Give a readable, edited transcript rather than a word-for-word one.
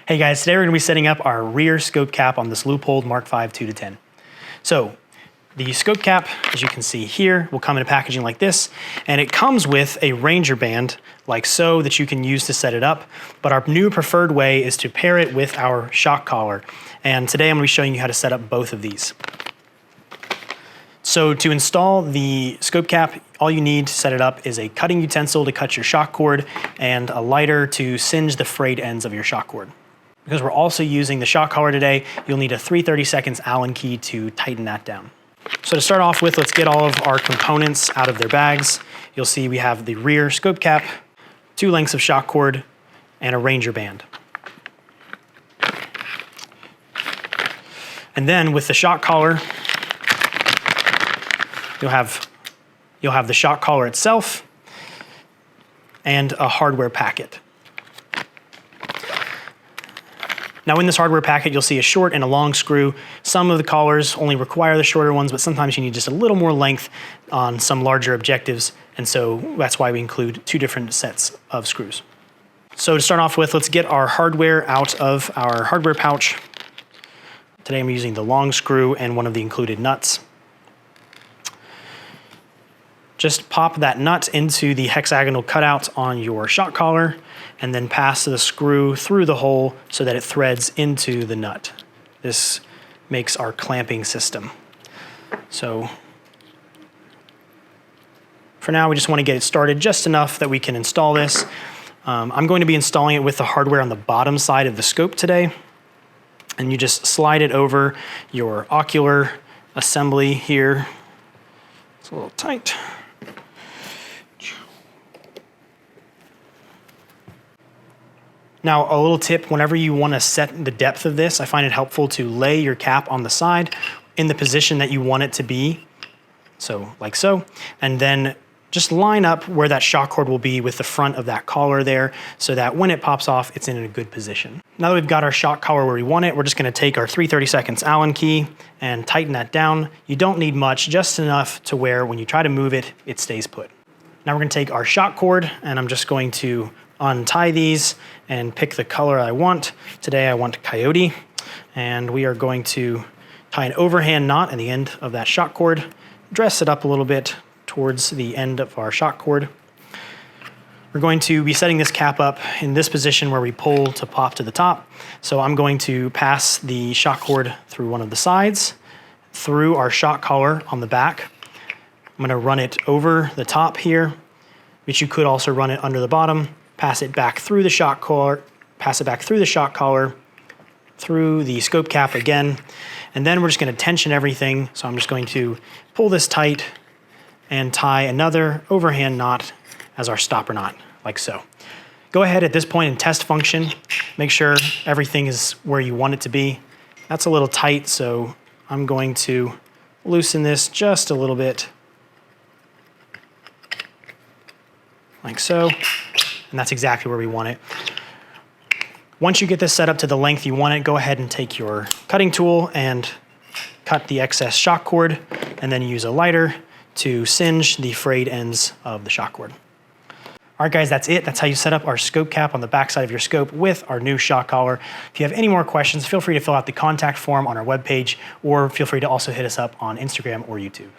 Hey guys, today we're going to be setting up our rear scope cap on this Leupold Mark V 2-10. So the scope cap, as you can see here, will come in a packaging like this, and it comes with a Ranger band like so that you can use to set it up. But our new preferred way is to pair it with our shock collar. And today I'm going to be showing you how to set up both of these. So to install the scope cap, all you need to set it up is a cutting utensil to cut your shock cord and a lighter to singe the frayed ends of your shock cord. Because we're also using the shock collar today, you'll need a 3/32 Allen key to tighten that down. So to start off with, let's get all of our components out of their bags. You'll see we have the rear scope cap, 2 lengths of shock cord, and a Ranger band. And then with the shock collar, you'll have the shock collar itself and a hardware packet. Now in this hardware packet, you'll see a short and a long screw. Some of the collars only require the shorter ones, but sometimes you need just a little more length on some larger objectives. And so that's why we include 2 different sets of screws. So to start off with, let's get our hardware out of our hardware pouch. Today I'm using the long screw and one of the included nuts. Just pop that nut into the hexagonal cutout on your shock collar and then pass the screw through the hole so that it threads into the nut. This makes our clamping system. So for now, we just want to get it started just enough that we can install this. I'm going to be installing it with the hardware on the bottom side of the scope today. And you just slide it over your ocular assembly here. It's a little tight. Now, a little tip, whenever you want to set the depth of this, I find it helpful to lay your cap on the side in the position that you want it to be, so like so, and then just line up where that shock cord will be with the front of that collar there so that when it pops off, it's in a good position. Now that we've got our shock collar where we want it, we're just going to take our 3/32 Allen key and tighten that down. You don't need much, just enough to where when you try to move it, it stays put. Now we're going to take our shock cord and I'm just going to untie these and pick the color I want. Today I want Coyote, and we are going to tie an overhand knot in the end of that shock cord, dress it up a little bit towards the end of our shock cord. We're going to be setting this cap up in this position where we pull to pop to the top. So I'm going to pass the shock cord through one of the sides, through our shock collar on the back. I'm going to run it over the top here, but you could also run it under the bottom. Pass it back through the shock collar, through the scope cap again, and then we're just going to tension everything. So I'm just going to pull this tight and tie another overhand knot as our stopper knot, like so. Go ahead at this point and test function. Make sure everything is where you want it to be. That's a little tight, so I'm going to loosen this just a little bit, like so. And that's exactly where we want it. Once you get this set up to the length you want it, go ahead and take your cutting tool and cut the excess shock cord, and then use a lighter to singe the frayed ends of the shock cord. All right, guys, that's it. That's how you set up our scope cap on the backside of your scope with our new shock collar. If you have any more questions, feel free to fill out the contact form on our webpage, or feel free to also hit us up on Instagram or YouTube.